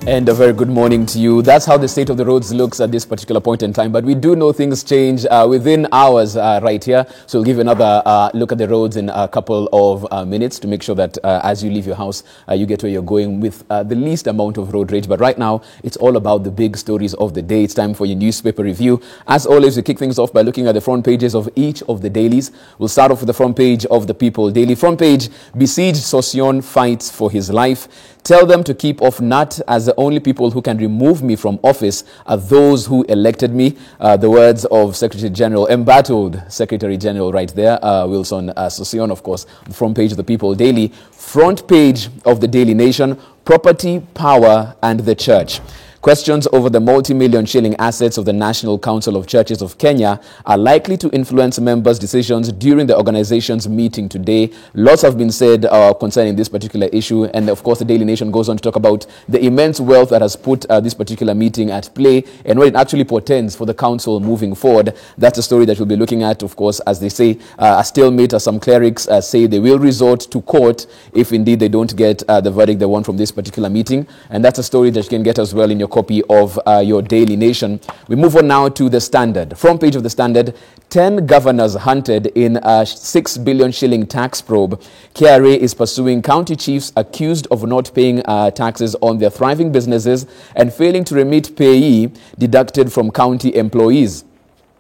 And a very good morning to you. That's how the state of the roads looks at this particular point in time. But we do know things change within hours right here. So we'll give you another look at the roads in a couple of minutes to make sure that as you leave your house, you get where you're going with the least amount of road rage. But right now, it's all about the big stories of the day. It's time for your newspaper review. As always, we kick things off by looking at the front pages of each of the dailies. We'll start off with the front page of the PeopleDaily. Front page, besieged Sosyon fights for his life. Tell them to keep off KNUT, as the only people who can remove me from office are those who elected me. The words of Secretary General, embattled Secretary General right there, Wilson Sosyon, of course. The front page of the PeopleDaily. Front page of the Daily Nation, property, power and the church. Questions over the multi-million shilling assets of the National Council of Churches of Kenya are likely to influence members' decisions during the organization's meeting today. Lots have been said concerning this particular issue. And of course, the Daily Nation goes on to talk about the immense wealth that has put this particular meeting at play and what it actually portends for the council moving forward. That's a story that we'll be looking at, of course, as they say, a stalemate, as some clerics say they will resort to court if indeed they don't get the verdict they want from this particular meeting. And that's a story that you can get as well in your copy of your Daily Nation. We move on now to the Standard. Front page of the Standard, 10 governors hunted in a 6 billion shilling tax probe. KRA is pursuing county chiefs accused of not paying taxes on their thriving businesses and failing to remit payee deducted from county employees.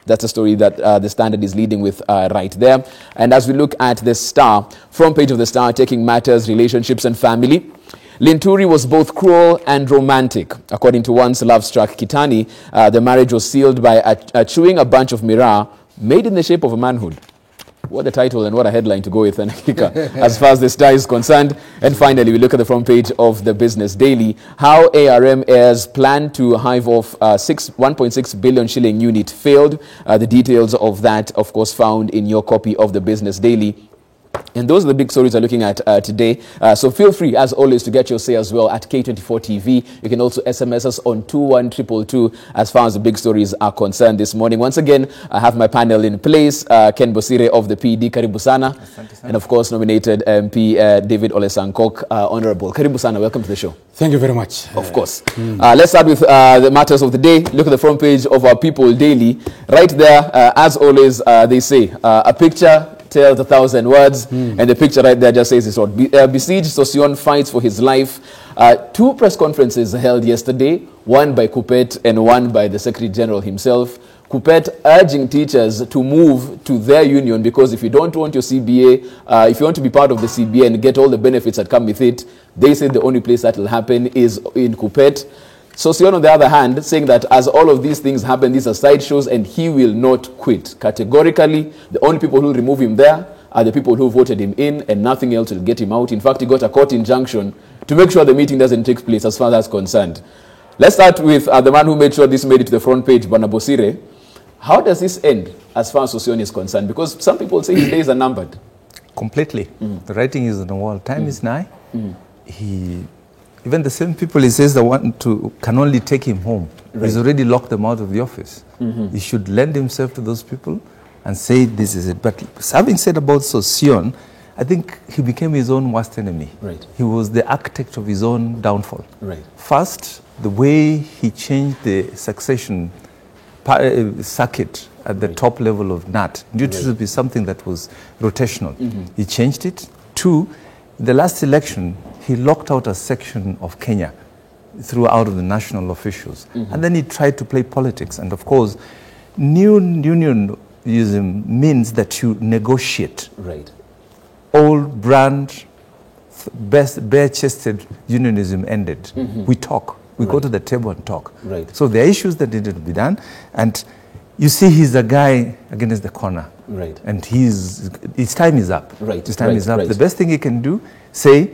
That's a story that the Standard is leading with right there. And as we look at the Star, front page of the Star, taking matters, relationships and family. Linturi was both cruel and romantic. According to once love-struck Kitani, the marriage was sealed by chewing a bunch of miraa made in the shape of a manhood. What a title and what a headline to go with, and as far as the Star is concerned. And finally, we look at the front page of the Business Daily. How ARM heirs plan to hive off 1.6 billion shilling unit failed. The details of that, of course, found in your copy of the Business Daily. And those are the big stories we're looking at today. So feel free, as always, to get your say as well at K24 TV. You can also SMS us on 21222 as far as the big stories are concerned this morning. Once again, I have my panel in place. Ken Bosire of the PD, Karibu Sana. And of course, nominated MP David Ole Sankok, Honorable. Karibu Sana, welcome to the show. Thank you very much. Of course. Let's start with the matters of the day. Look at the front page of our PeopleDaily. Right there, as always, they say, a picture tells 1,000 words, and the picture right there just says it's what besieged Sosyon fights for his life. 2 press conferences held yesterday, one by Kupet and one by the Secretary General himself. Kupet urging teachers to move to their union, because if you don't want your CBA, if you want to be part of the CBA and get all the benefits that come with it, they say the only place that will happen is in Kupet. Sosyon, on the other hand, saying that as all of these things happen, these are sideshows and he will not quit. Categorically, the only people who will remove him there are the people who voted him in, and nothing else will get him out. In fact, he got a court injunction to make sure the meeting doesn't take place as far as that's concerned. Let's start with the man who made sure this made it to the front page, Bwana Bosire. How does this end as far as Sosyon is concerned? Because some people say his days are numbered. Completely. The writing is on the wall. Time is nigh. Even the same people he says that want to can only take him home. Right. He's already locked them out of the office. He should lend himself to those people and say this is it. But having said about Sosyon, I think he became his own worst enemy. Right. He was the architect of his own downfall. Right. First, the way he changed the succession circuit at the top level of KNUT. It used to be something that was rotational. He changed it. 2, the last election, he locked out a section of Kenya throughout of the national officials. And then he tried to play politics. And of course, new unionism means that you negotiate. Right. Old brand, bare-chested unionism ended. We talk. We go to the table and talk. Right. So there are issues that needed to be done. And you see he's a guy against the corner. Right. And his time is up. Right. His time is up. The best thing he can do, say,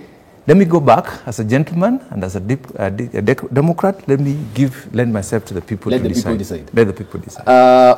let me go back as a gentleman and as a Democrat. Let me lend myself to the people to decide. Let the people decide.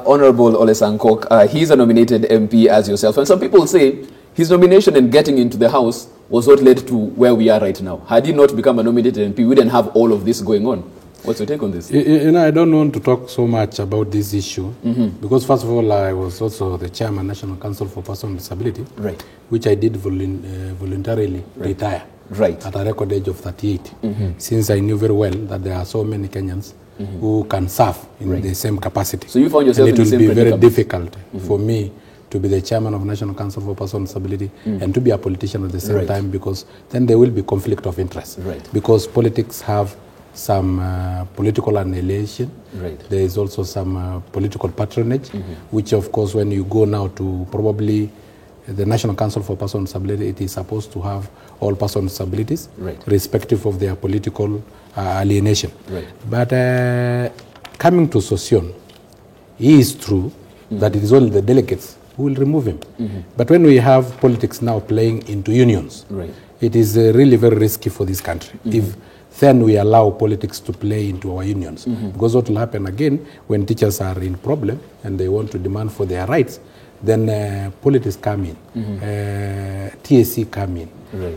Honorable Ole Sankok, he's a nominated MP as yourself. And some people say his nomination and getting into the House was what led to where we are right now. Had he not become a nominated MP, we wouldn't have all of this going on. What's your take on this? You know, I don't want to talk so much about this issue because, first of all, I was also the chairman, National Council for Persons with Disability, right, which I did voluntarily retire. Right. At a record age of 38. Since I knew very well that there are so many Kenyans who can serve in the same capacity. So you found yourself and in the same it will be very predicament. difficult for me to be the chairman of National Council for Persons with Disability and to be a politician at the same time, because then there will be conflict of interest. Right. Because politics have some political annihilation. Right. There is also some political patronage, which of course when you go now to probably the National Council for Persons with Disability, it is supposed to have all persons with disabilities, irrespective of their political alienation. Right. But coming to Sosion, it is true that it is only the delegates who will remove him. But when we have politics now playing into unions, it is really very risky for this country. If then we allow politics to play into our unions. Because what will happen again, when teachers are in problem and they want to demand for their rights, then politics come in, TSC come in,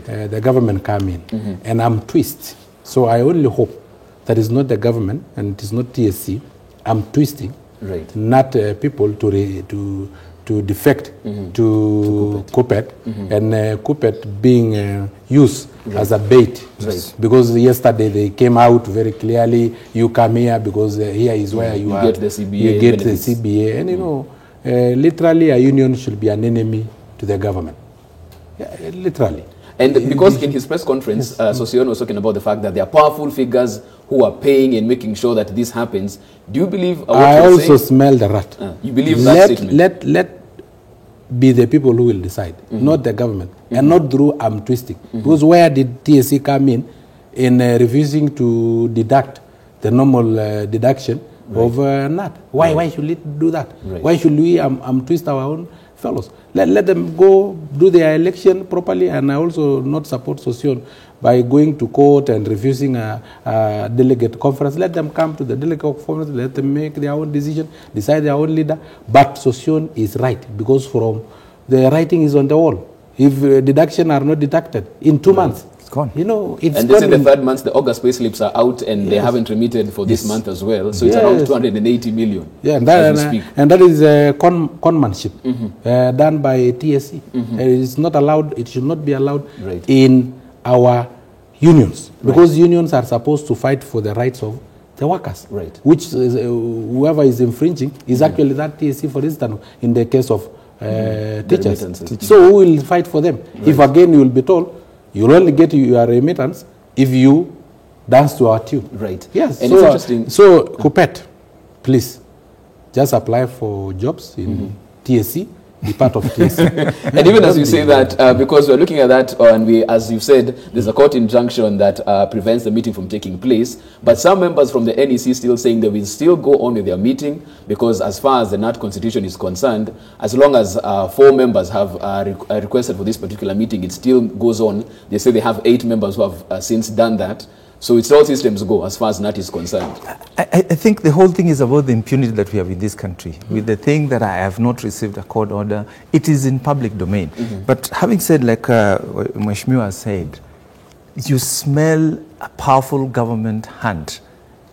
the government come in, and I'm twist. So I only hope that it's not the government and it is not TSC. I'm twisting, not people to defect to KNUT, and KNUT being used as a bait. Because yesterday they came out very clearly, you come here because here is where you are. Get the CBA. You get the CBA. And you know, literally a union should be an enemy to the government. Yeah, literally. And because in his press conference, Sosion was talking about the fact that there are powerful figures who are paying and making sure that this happens. Do you believe what I you're also saying? smell the rat. You believe that statement? Let be the people who will decide, not the government, and not through I'm twisting. Because where did TSC come in refusing to deduct the normal deduction of NAT? Why should it do that? Why should we twist our own fellows? Let them go do their election properly, and I also not support Sosion by going to court and refusing a delegate conference. Let them come to the delegate conference, let them make their own decision, decide their own leader. But Sosion is right, because from the writing is on the wall. If deduction are not deducted in 2 months, it's gone. You know, it's and this is the third month. The August pay slips are out, and they haven't remitted for this month as well. So it's around 280 million. Yeah, and that is conmanship done by TSC. It is not allowed. It should not be allowed in our unions, because unions are supposed to fight for the rights of the workers. Which whoever is infringing is actually that TSC, for instance, in the case of teachers. So who will fight for them? If again you will be told, you'll only get your remittance if you dance to our tune. Yes. And so, it's interesting. So, KNUT, please, just apply for jobs in TSC, be part of TSC. And even as you say that, because we're looking at that, and as you said, there's a court injunction that prevents the meeting from taking place. But some members from the NEC still saying they will still go on with their meeting, because as far as the NAT constitution is concerned, as long as 4 members have requested for this particular meeting, it still goes on. They say they have 8 members who have since done that. So it's all systems go as far as NAT is concerned. I think the whole thing is about the impunity that we have in this country. With the thing that I have not received a court order, it is in public domain. But having said, like Mheshimiwa said, you smell a powerful government hand.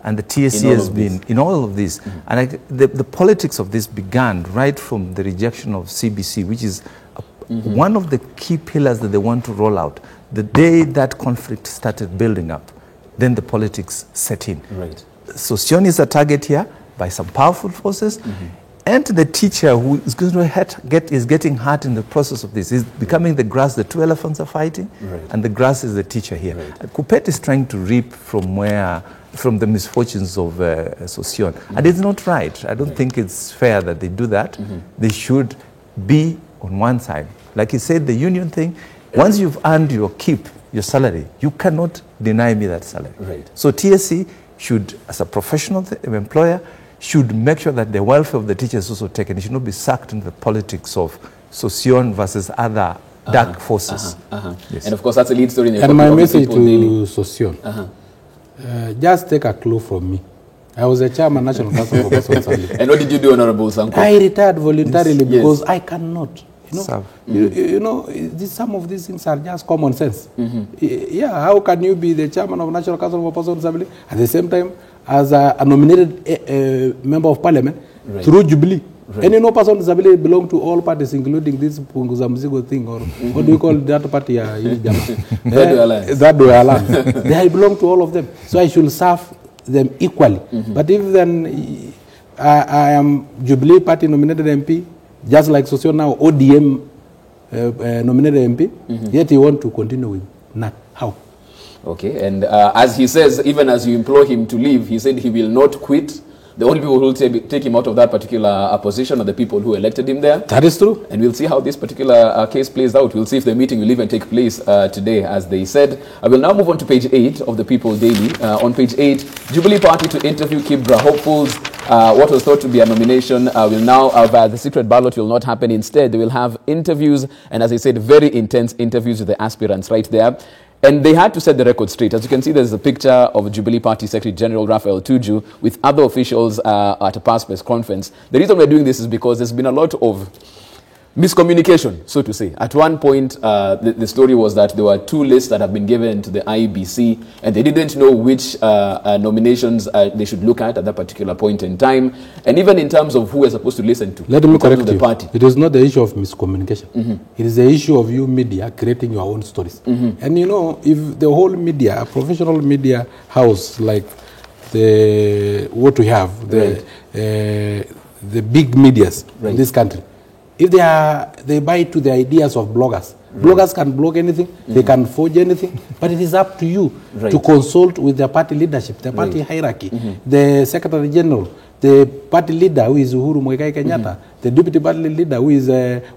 And the TSC has been in all of this. And the politics of this began right from the rejection of CBC, which is one of the key pillars that they want to roll out. The day that conflict started building up, then the politics set in. Sosion is a target here by some powerful forces, and the teacher who is going to is getting hurt in the process of this is becoming the grass. The 2 elephants are fighting, and the grass is the teacher here. KNUT is trying to reap from the misfortunes of Sosion, and it's not right. I don't think it's fair that they do that. They should be on one side. Like he said, the union thing, once you've earned your keep, your salary, you cannot deny me that salary. So TSC should, as a professional employer, should make sure that the welfare of the teachers is also taken. It should not be sucked into the politics of Sosion versus other dark forces. And of course, that's a lead story in the And my message to Sosion, just take a clue from me. I was a chairman National Council for Persons with Disability. And what did you do, Honorable Sankok? I retired voluntarily because I cannot. You know, some of these things are just common sense. Yeah, how can you be the chairman of National Council for Persons with Disability at the same time as a nominated member of parliament through Jubilee? Right. And you know, person with disability belong to all parties, including this Punguza Mzigo thing, or what do you call that party? That do Alliance. They belong to all of them. So I should serve them equally. But if then I am Jubilee Party nominated MP, just like Socio now, ODM nominated MP, yet you want to continue with NUT. How? Okay, and as he says, even as you implore him to leave, he said he will not quit. The only people who will take him out of that particular position are the people who elected him there. That is true. And we'll see how this particular case plays out. We'll see if the meeting will even take place today, as they said. I will now move on to page 8 of the People Daily. On page 8, Jubilee Party to interview Kibra hopefuls. What was thought to be a nomination will now, the secret ballot will not happen. Instead, they will have interviews, and as I said, very intense interviews with the aspirants right there. And they had to set the record straight. As you can see, there's a picture of Jubilee Party Secretary General Raphael Tuju with other officials at a past press conference. The reason we're doing this is because there's been a lot of miscommunication, so to say. At one point, the story was that there were 2 lists that have been given to the IEBC, and they didn't know which nominations they should look at that particular point in time. And even in terms of who we're supposed to listen to. Let me correct you. Party. It is not the issue of miscommunication. It is the issue of you media creating your own stories. And you know, if the whole media, a professional media house like what we have, the big medias in this country, if they buy to the ideas of bloggers, bloggers can blog anything, they can forge anything, but it is up to you to consult with the party leadership, the party hierarchy, the Secretary General, the party leader who is Uhuru Muigai Kenyatta, the deputy party leader who is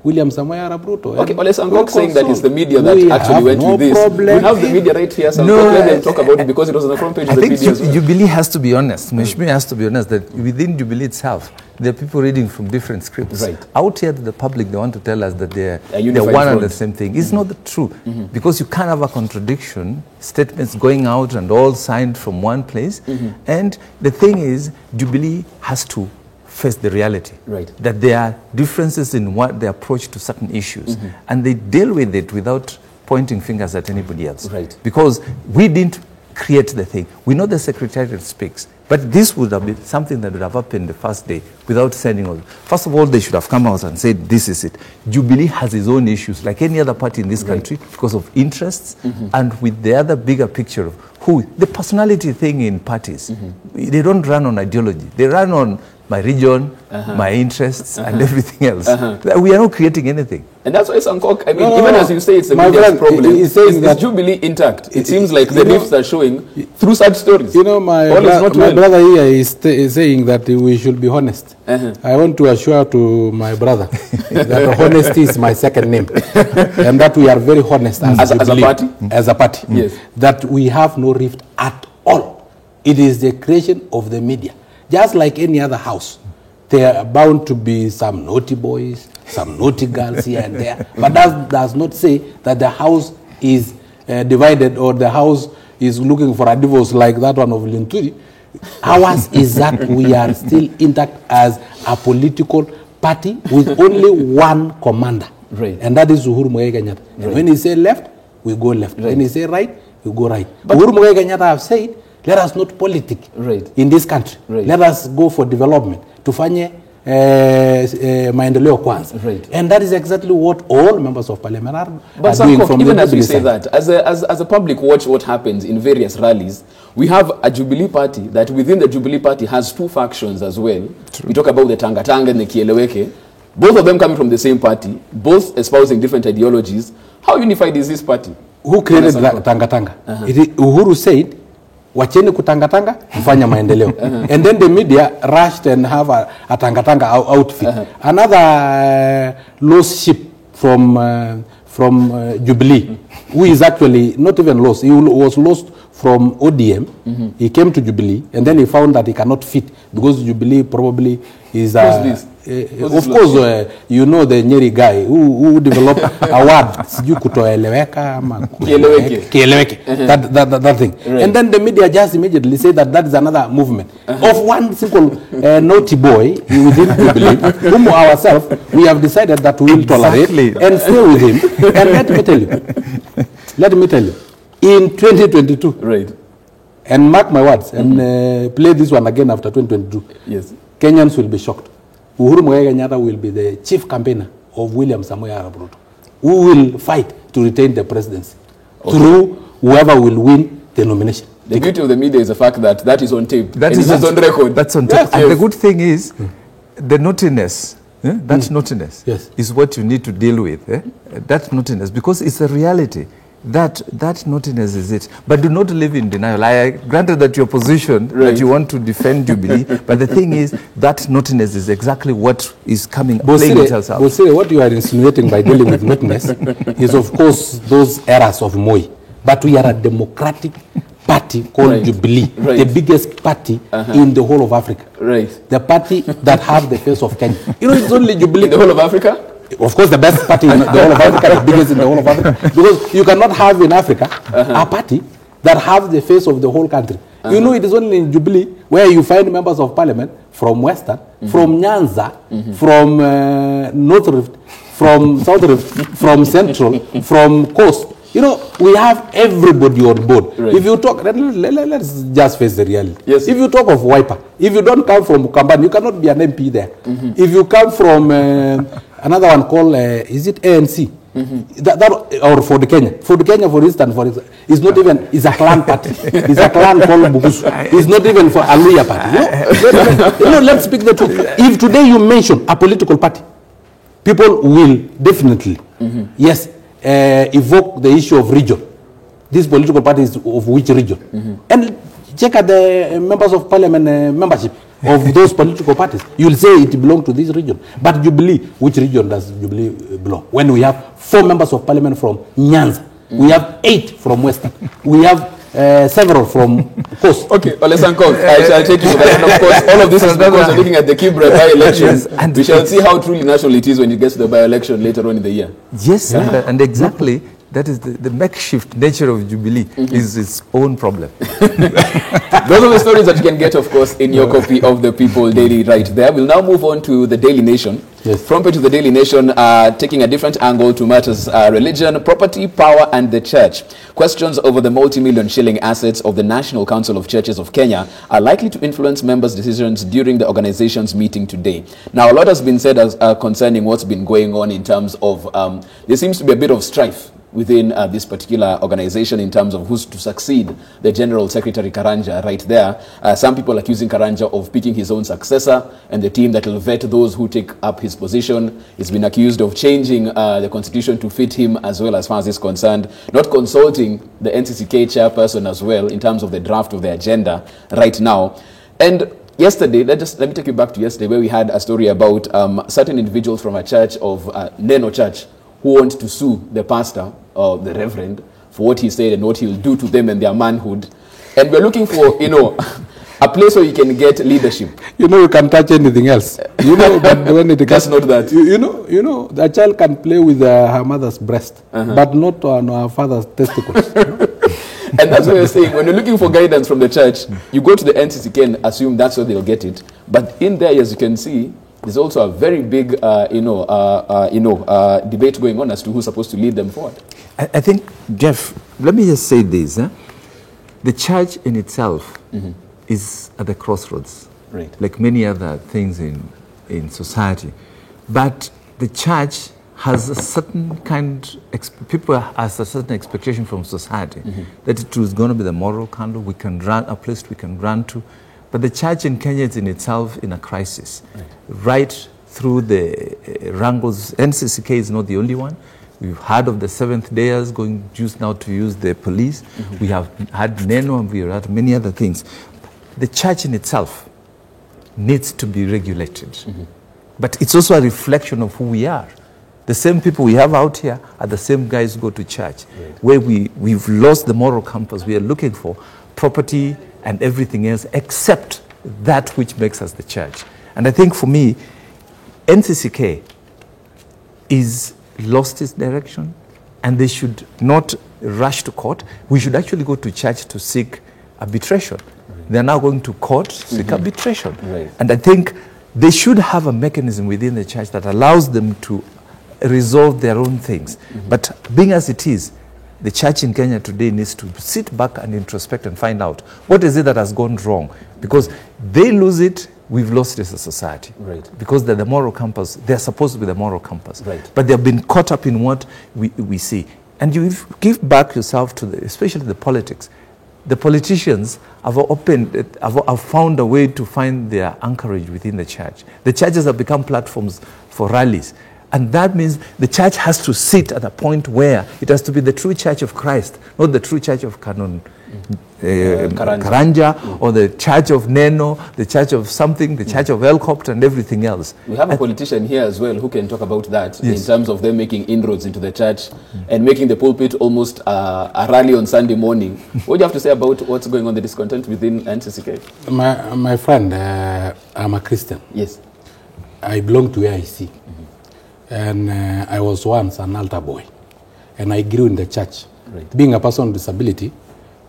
William Samoei Arap Ruto. Okay, well, Sankok saying that it's the media that actually went with this. We have the media right here, Sankok. Let them talk about it because it was on the front page of the media. I think Jubilee has to be honest. Meshmi has to be honest that within Jubilee itself, there are people reading from different scripts. Out here to the public, they want to tell us that they're one and the same thing. It's not the true. Because you can't have a contradiction, statements going out and all signed from one place. And the thing is, Jubilee has to face the reality. That there are differences in what they approach to certain issues. And they deal with it without pointing fingers at anybody else. Because we didn't create the thing. We know the Secretariat speaks. But this would have been something that would have happened the first day without sending all. First of all, they should have come out and said, this is it. Jubilee has its own issues, like any other party in this country, because of interests, and with the other bigger picture of who, the personality thing in parties. They don't run on ideology. They run on my region, my interests, and everything else. We are not creating anything. And that's why Sankok, I mean, even as you say, it's a media's problem. Is Jubilee intact? It seems like the rifts are showing through such stories. You know, my brother here is saying that we should be honest. I want to assure to my brother that honesty is my second name. And that we are very honest as a party. As a party. Yes. That we have no rift at all. It is the creation of the media. Just like any other house, there are bound to be some naughty boys, some naughty girls here and there. But that does not say that the house is divided or the house is looking for a divorce like that one of Linturi. Ours is that we are still intact as a political party with only one commander. And that is Uhuru Muigai Kenyatta. And when he say left, we go left. When he say right, we go right. But Uhuru Muigai Kenyatta have said, let us not politic in this country. Let us go for development. Tufanye maendeleo kwanza. And that is exactly what all members of parliament are doing from even as we say that, as a public watch what happens in various rallies, we have a Jubilee party that within the Jubilee party has 2 factions as well. We talk about the Tanga Tanga and the Kieleweke. Both of them coming from the same party, both espousing different ideologies. How unified is this party? Who created Tanga Tanga? Uhuru said, wacheni kutangatanga, kufanya maendeleo. And then the media rushed and have a tangatanga outfit. Another lost ship from Jubilee, who is actually not even lost. He was lost from ODM. He came to Jubilee, and then he found that he cannot fit because Jubilee probably is of course, you know the Nyeri guy who developed a word, that thing. And then the media just immediately say that is another movement of one simple naughty boy within Jubilee, whom ourselves we have decided that we will tolerate and stay with him. And let me tell you, in 2022, and mark my words, and play this one again after 2022, Kenyans will be shocked. Uhuru Muigai Kenyatta will be the chief campaigner of William Samoei Arap Ruto, who will fight to retain the presidency through whoever will win the nomination. The beauty of the media is the fact that that is on tape. That is on record. That's on tape. Yes. And the good thing is, the naughtiness, that naughtiness is what you need to deal with. That naughtiness, because it's a reality. That naughtiness is it. But do not live in denial. I granted that your position, that you want to defend Jubilee, but the thing is, that naughtiness is exactly what is coming, playing itself out. Bosire, what you are insinuating by dealing with naughtiness is, of course, those errors of Moi. But we are a democratic party called Jubilee, the biggest party in the whole of Africa. The party that have the face of Kenya. You know, it's only Jubilee. In the whole of Africa? Of course, the best party in the whole of Africa, the biggest in the whole of Africa. Because you cannot have in Africa a party that have the face of the whole country. You know, it is only in Jubilee where you find members of parliament from Western, from Nyanza, from North Rift, from South Rift, from Central, from Coast. You know, we have everybody on board. If you talk, let's just face the reality. If you talk of Wiper, if you don't come from Ukambani, you cannot be an MP there. If you come from another one called, is it ANC? Or for the Kenya. For the Kenya, for instance, it's not even, it's a clan party. It's a clan called Bukusu. It's not even for Aluya party. You know, let's speak the truth. If today you mention a political party, people will definitely, evoke the issue of region. This political party is of which region? And check at the members of parliament membership of those political parties. You'll say it belongs to this region. But Jubilee, which region does Jubilee belong? When we have 4 members of parliament from Nyanza, we have 8 from Western, we have several from Coast. Okay, Ole Sankok, I shall take you to that. And of course, all of this is because we're looking at the Kibra by-elections. And we shall see how truly national it is when it gets to the by-election later on in the year. Yes, and exactly. That is the makeshift nature of Jubilee is its own problem. Those are the stories that you can get, of course, in your copy of the People Daily right there. We'll now move on to the Daily Nation. Front page of the Daily Nation, taking a different angle to matters religion, property, power, and the church. Questions over the multi-million shilling assets of the National Council of Churches of Kenya are likely to influence members' decisions during the organization's meeting today. Now, a lot has been said concerning what's been going on in terms of, there seems to be a bit of strife within this particular organization in terms of who's to succeed the General Secretary Karanja right there. Some people accusing Karanja of picking his own successor and the team that will vet those who take up his position. He's been accused of changing the constitution to fit him as well as far as he's concerned, not consulting the NCCK chairperson as well in terms of the draft of the agenda right now. And yesterday, let me take you back to yesterday where we had a story about certain individuals from a church of Neno Church who want to sue the pastor or the reverend for what he said and what he'll do to them and their manhood. And we're looking for, you know, a place where you can get leadership. You know, you can touch anything else. You know, but when it just not that. You know, the child can play with her mother's breast, but not on her father's testicles. And that's what you're saying. When you're looking for guidance from the church, you go to the NCCK and assume that's where they'll get it. But in there, as you can see, there's also a very big, debate going on as to who's supposed to lead them forward. I think, Jeff, let me just say this. The church in itself is at the crossroads, like many other things in society. But the church has a certain people has a certain expectation from society that it was going to be the moral candle we can run, a place we can run to. But the church in Kenya is in itself in a crisis. Right through the wrangles, NCCK is not the only one. We've heard of the Seventh-Dayers going just now to use the police. We have had Neno and we have had many other things. The church in itself needs to be regulated. But it's also a reflection of who we are. The same people we have out here are the same guys who go to church. Where we've lost the moral compass. We are looking for property and everything else except that which makes us the church. And I think for me, NCCK is lost its direction and they should not rush to court. We should actually go to church to seek arbitration. They're now going to court to seek arbitration. And I think they should have a mechanism within the church that allows them to resolve their own things. But being as it is, the church in Kenya today needs to sit back and introspect and find out what is it that has gone wrong. Because they lose it, we've lost as a society. Right. Because they're the moral compass. They're supposed to be the moral compass. Right. But they've been caught up in what we see. And you give back yourself to, especially the politics. The politicians have found a way to find their anchorage within the church. The churches have become platforms for rallies. And that means the church has to sit at a point where it has to be the true church of Christ, not the true church of Karanja, or the church of Neno, the church of something, the church of Elcopt and everything else. We have a politician here as well who can talk about that, in terms of them making inroads into the church and making the pulpit almost a rally on Sunday morning. What do you have to say about what's going on, the discontent within NCCK? My friend, I'm a Christian. Yes. I belong to AIC. And I was once an altar boy, and I grew in the church. Right. Being a person with disability,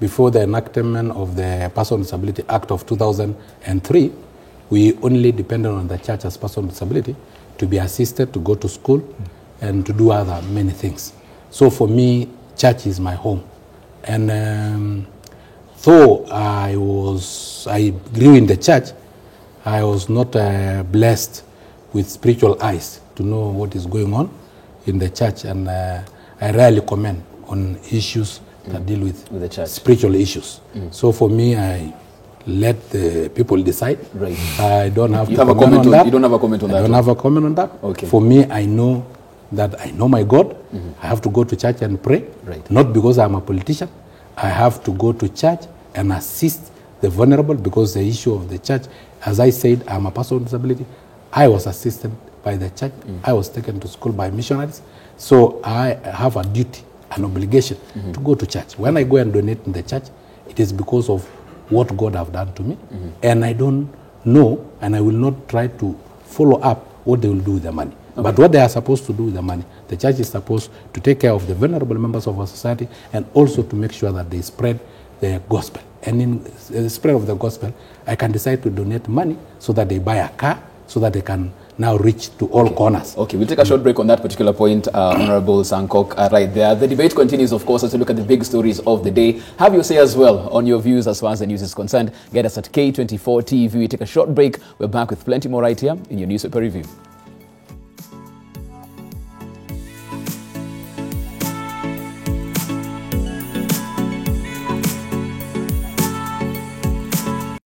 before the enactment of the Person with Disability Act of 2003, we only depended on the church as person with disability to be assisted, to go to school, and to do other many things. So for me, church is my home. And though I grew in the church, I was not blessed with spiritual eyes to know what is going on in the church, and I rarely comment on issues that deal with the church. Spiritual issues. So for me, I let the people decide. Right. I don't have You to have a comment on that. You don't have a comment on that? I don't have a comment on that. Okay. For me, I know that I know my God. I have to go to church and pray. Right. Not because I'm a politician. I have to go to church and assist the vulnerable, because the issue of the church, as I said, I'm a person with disability. I was assisted by the church. I was taken to school by missionaries. So I have a duty, an obligation to go to church. When I go and donate in the church, it is because of what God have done to me. And I don't know, and I will not try to follow up what they will do with the money. Okay. But what they are supposed to do with the money, the church is supposed to take care of the vulnerable members of our society, and also to make sure that they spread the gospel. And in the spread of the gospel, I can decide to donate money so that they buy a car, so that they can now reach to all corners. Okay, we'll take a short break on that particular point, Honorable Sankok, right there. The debate continues, of course, as we look at the big stories of the day. Have your say as well on your views as far as the news is concerned. Get us at K24 TV. We take a short break. We're back with plenty more right here in your newspaper review.